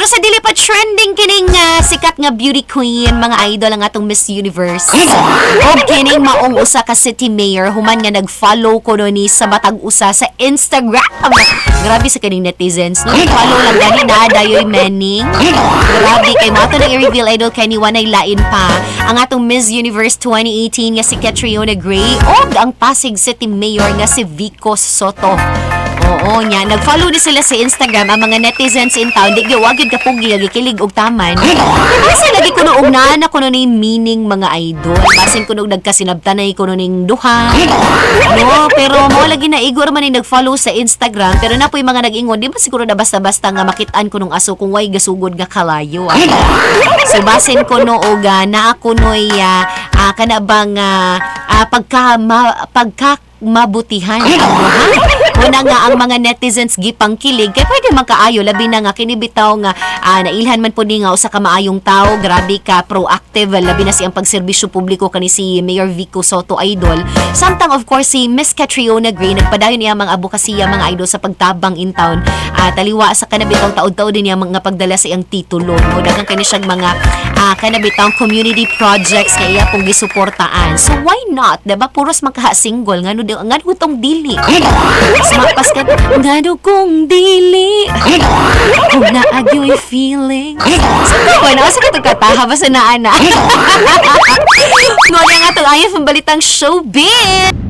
sa dili pa trending kining sikat nga beauty queen, mga idol ang atong Miss Universe. O kining maong usa ka city mayor human nga nag-follow ko no ni sa matag usa sa Instagram. Grabe sa kining netizens. No, follow lang gani na dayoy mening. Grabe kay mo ato nang i-reveal idol kay ni wanay lain pa ang atong Miss Universe 2018 nga si CATRIONA og ang Pasig City Mayor nga si VICO Sotto. Oo nya, nag-follow ni sila sa Instagram ang mga netizens in town. Di gyawagid ka pugi, gikilig og taman. Kasi lagi kuno og naa na kuno ni meaning mga idol. Basin kuno nagkasinabtanay kuno ning duha. No, pero mo lagi na igor man ni nag-follow sa Instagram, pero napoy mga nag-ingon, di ba siguro na basta-basta nga makitaan kuno ng aso kung way gasugod nga kalayo. So basin kuno og naa kunoy kana bang pagka mabutihan ang buhay. Una nga ang mga netizens gipangkilig kay pwede magkaayo labi na nga kinibitaw nga nailhan man po ni nga usa ka maayong tao, grabe ka proactive labi na siyang pagserbisyo publiko kani si Mayor VICO Sotto idol. Samtang of course si Miss CATRIONA nagpadayon niya mga advokasya mga idol sa pagtabang in town. Taliwa sa kanabitang taud-taud din niya mga pagdala sa iyang titulo. No, daghang kani siyang mga kanabitang community projects nga iya pong gisuportaan. So why not? Diba puros magkaha single ngano tong dili. Mapas ka, ngano kong dili kung naagyo'y feeling. Saan ko na? Saan ka itong kataha? Basta na, ana. Ngoni nga itong iFM Balitang Showbiz.